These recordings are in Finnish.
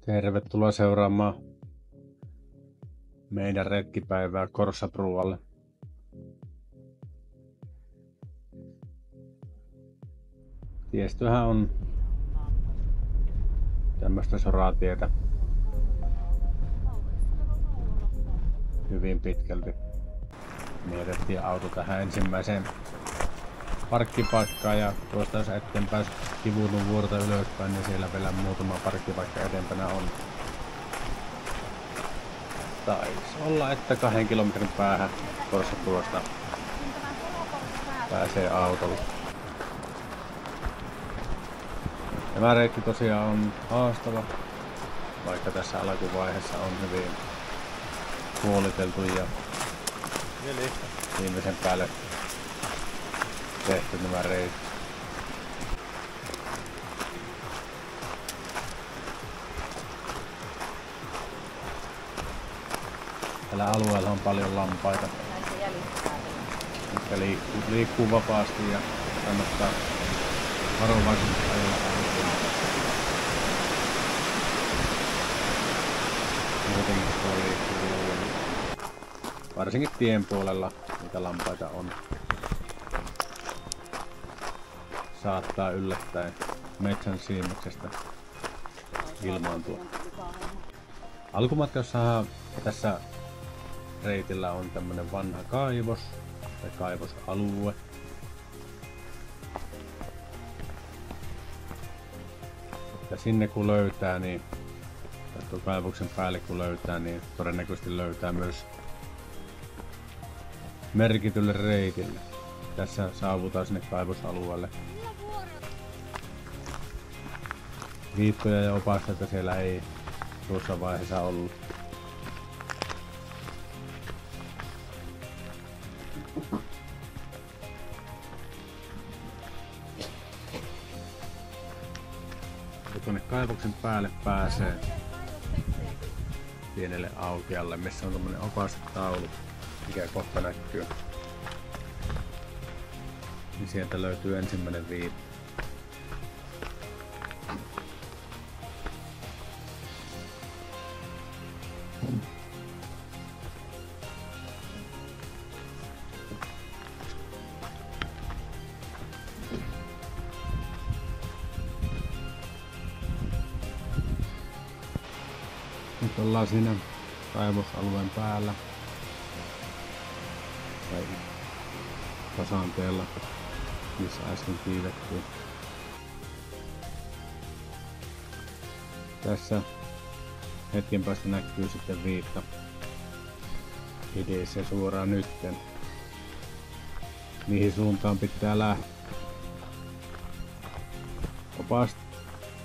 Tervetuloa seuraamaan meidän retkipäivää Korsaprualle. Tiestöhän on tämmöistä soratietä hyvin pitkälti. Mietittiin auto tähän ensimmäiseen parkkipaikkaan ja tuosta jos eteenpäin Kivunun vuorta ylöspäin, niin siellä vielä muutama parkkipaikka edempänä on. Taisi olla, että 2 kilometrin päähän Korsapruasta pääsee autolla. Tämä reitti tosiaan on haastava, vaikka tässä alkuvaiheessa on hyvin puoliteltu ja viimeisen päälle tehty nämä reitit. Tällä alueella on paljon lampaita, jotka liikkuu vapaasti ja kannattaa varovaisesti ajella autolla. Muutenkin tuo liikkuu varsinkin tien puolella niitä lampaita on. Saattaa yllättäen metsän siimuksestä ilmaantua. Alkumatkassa tässä reitillä on tämmönen vanha kaivos tai kaivosalue. Ja sinne kun löytää, niin tai kaivoksen päälle kun löytää, niin todennäköisesti löytää myös merkitylle reitille. Tässä saavutaan sinne kaivosalueelle. Viittoja ja opasteita siellä ei tuossa vaiheessa ollut. Ja tuonne kaivoksen päälle pääsee pienelle aukealle, missä on tommonen opastetaulu, mikä kohta näkyy. Niin sieltä löytyy ensimmäinen viitta. Nyt ollaan siinä kaivosalueen päällä tai tasanteella, missä äsken kiivettiin. Tässä hetken päästä näkyy sitten viitta ideissä suoraan nytten, mihin suuntaan pitää lähteä.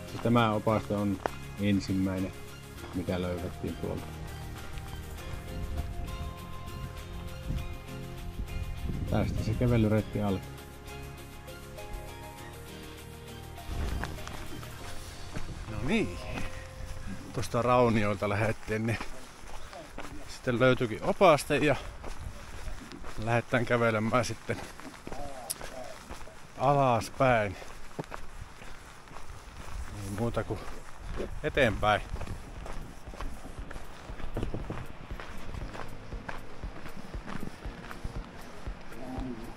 Siis tämä opaste on ensimmäinen, mikä löydettiin tuolta. Tästä se kävelyreitti alkaa. No niin, tuosta raunioilta lähdettiin, niin sitten löytyikin opaste ja lähdetään kävelemään sitten alaspäin. Ei muuta kuin eteenpäin.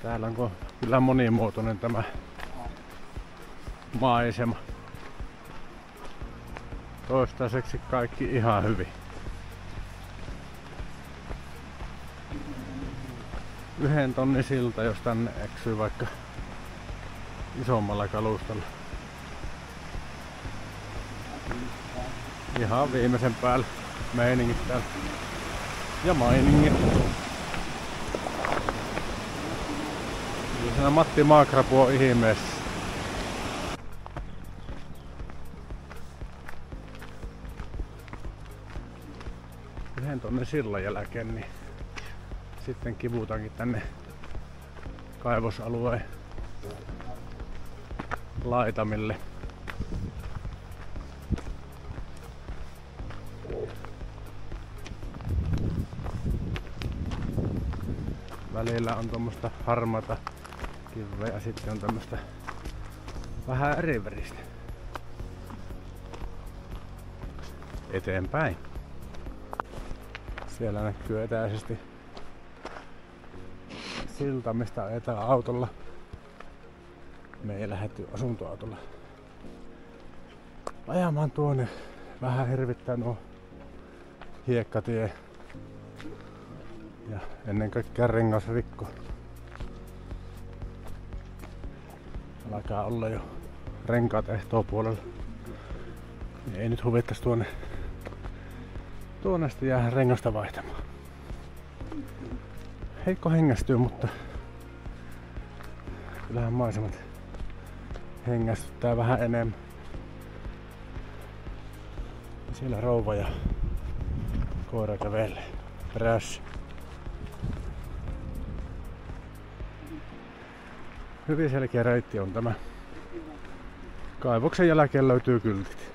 Täällä on kyllä monimuotoinen tämä maisema. Toistaiseksi kaikki ihan hyvin. 1 tonnin silta, jos tänne eksyy vaikka isommalla kalustalla. Ihan viimeisen päällä meiningit täällä. Ja mainingit. Siinä Matti Maakrapu on ihmeessä. Yhden tonne sillan jälkeen, niin sitten kivutaankin tänne kaivosalueen laitamille. Välillä on tuommoista harmaata kiveä ja sitten on tämmöistä vähän eri väristä. eteenpäin. Siellä näkyy etäisesti silta, mistä ajetaan autolla. Me ei lähdetty asuntoautolla ajamaan tuonne. Vähän hirvittää nuo hiekkatie ja ennen kaikkea rengasrikko. Alkaa olla jo renkaat ehtoopuolella. Ei nyt huvittais tuonne sitten jäädä rengasta vaihtamaan. Heikko hengästyy, mutta kyllähän maisemat hengästyttää vähän enemmän. Siellä rouva ja koira kävelee perässä. Hyvin selkeä reitti on tämä. Kaivoksen jälkeen löytyy kyltit.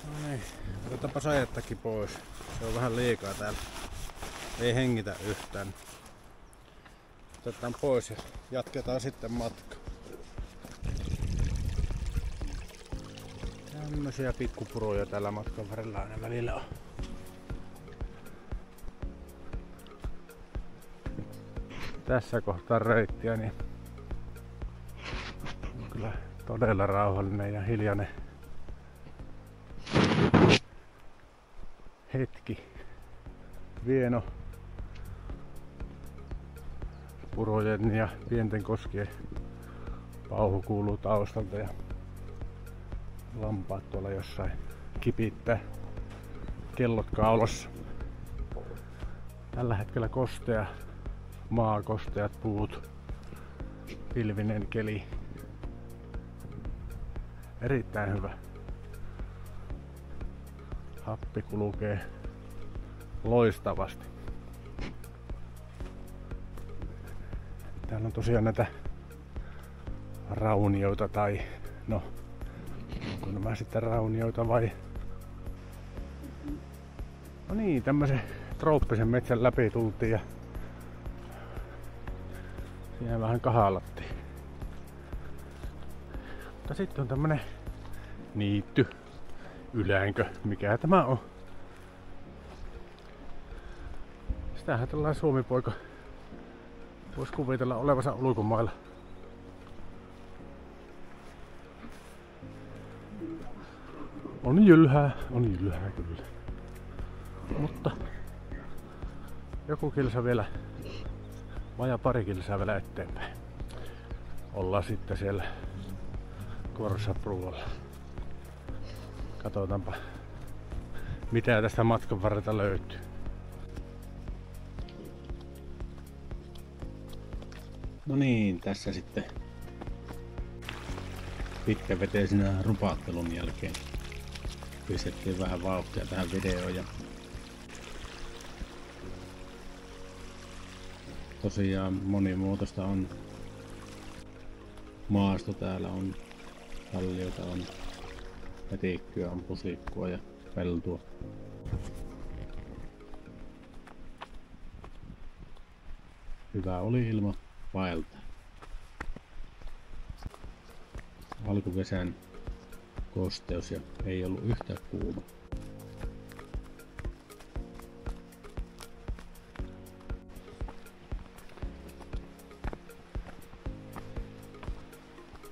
No niin, otetaanpa sajettakin pois. Se on vähän liikaa täällä. Ei hengitä yhtään. Otetaan pois ja jatketaan sitten matkaa. Tämmöisiä pikkupuroja tällä matkan varrella aina välillä on. Tässä kohtaa reittiä niin on kyllä todella rauhallinen ja hiljainen hetki. Vieno purojen ja pienten koskien pauhu kuuluu taustalta ja lampaat tuolla jossain kipittää kellot kaulassa. Tällä hetkellä kostea maa, kosteat puut, pilvinen keli. Erittäin hyvä. Happi kulkee loistavasti. Täällä on tosiaan näitä raunioita tai no, onko nämä sitten raunioita vai? No niin, tämmösen trooppisen metsän läpi tultiin ja siinä vähän kahalattiin. Mutta sitten on tämmönen niitty, ylänkö, mikä tämä on. Sitähän tällainen suomipoika voisi kuvitella olevansa ulkomailla. On jylhää kyllä. Mutta joku kilsa vielä, vajaa pari kilsaa vielä eteenpäin. Ollaan sitten siellä Korsapruulla. Katsotaanpa mitä tästä matkan varrelta löytyy. No niin, tässä sitten pitkäveteisenä rupaattelun jälkeen pistettiin vähän vauhtia tähän videoon ja tosiaan monimuotoista on maasto, täällä on kalliota, on metikkyä, on pusikkua ja peltoa. Hyvä oli ilma vaeltaa. Alkukesän kosteus ja ei ollut yhtään kuuma.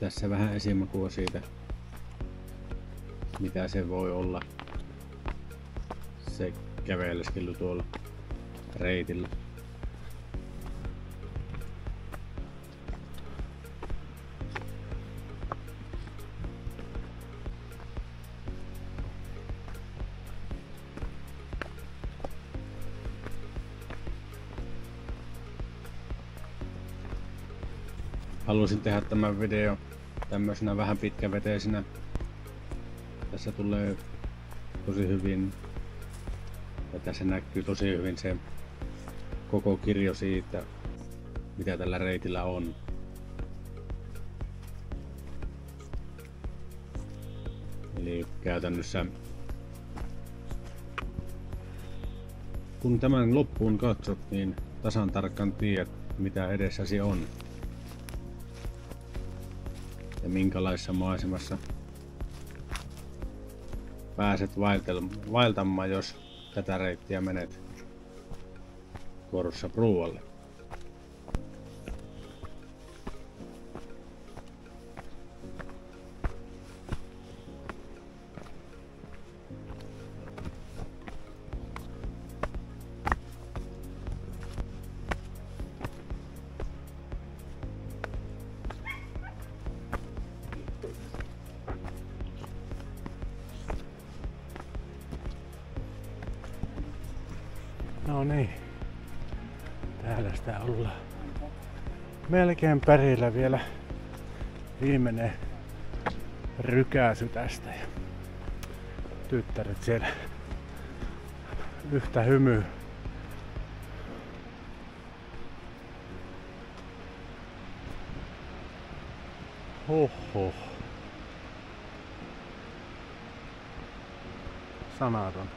Tässä vähän esimakua siitä, mitä se voi olla se käveleskely tuolla reitillä. Halusin tehdä tämän video tämmöisenä vähän pitkäveteisenä. Tässä tulee tosi hyvin ja tässä näkyy tosi hyvin se koko kirjo siitä, mitä tällä reitillä on. Eli käytännössä kun tämän loppuun katsot, niin tasan tarkkaan tiedät, mitä edessäsi on. Ja minkälaisessa maisemassa pääset vaeltamaan, jos tätä reittiä menet Forza Proalle. No niin, täällä sitä ollaan melkein perillä, vielä viimeinen rykäsy tästä ja tyttäret siellä yhtä hymyä. Hoho. Sanaton.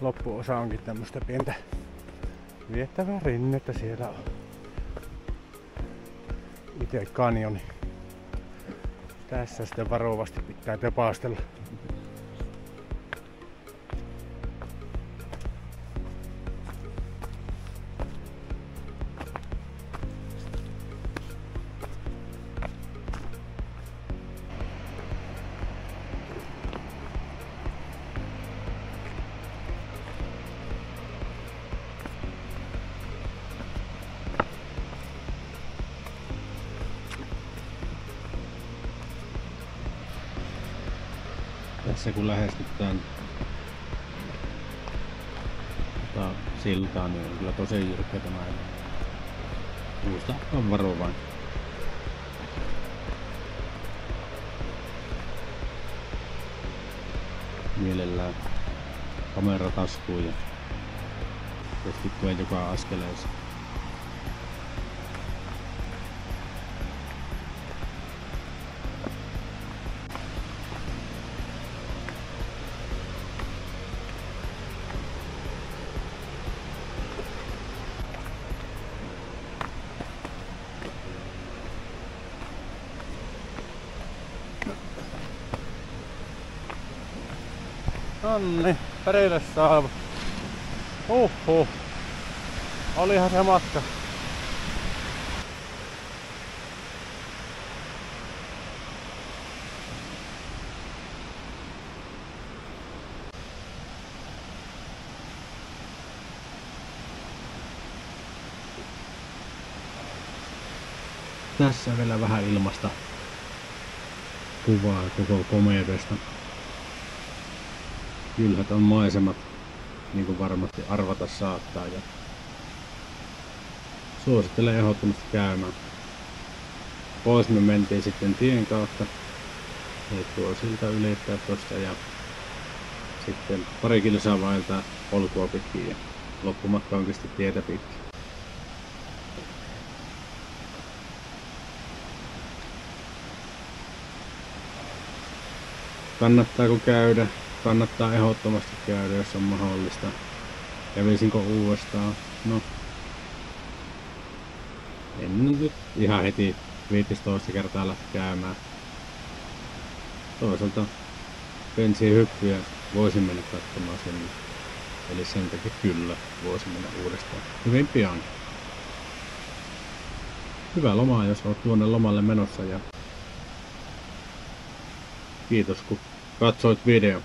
Loppuosa onkin tämmöstä pientä viettävää rinnettä. Siellä on itse kanjoni. Tässä sitten varovasti pitää tepastella. Tässä kun lähestytään siltaa, niin on kyllä tosi jyrkkä tämä. Muista on varovainen. Mielellään kamera taskuun ja keskittyen joka askeleeseen. Nonni, perille saavu. Olihan se matka. Tässä vielä vähän ilmasta kuvaa koko komeudesta. Kylhät on maisemat, niin kuin varmasti arvata saattaa, ja suosittelen ehdottomasti käymään. Pois me mentiin sitten tien kautta, eli tuo silta ylittää tuosta ja sitten pari kilsaa vaeltaa polkua pitkin ja loppumatka onkin sitten tietä pitkin. Kannattaako käydä? Kannattaa ehdottomasti käydä, jos on mahdollista. Kävisinko uudestaan? No. En nyt ihan heti 15 kertaa lähti käymään. Toisaalta bensiinhyppyjä voisin mennä katsomaan sen. Eli sen takia kyllä voisin mennä uudestaan. Hyvin pian. Hyvää lomaa, jos olet tuonne lomalle menossa. Ja kiitos kun katsoit video.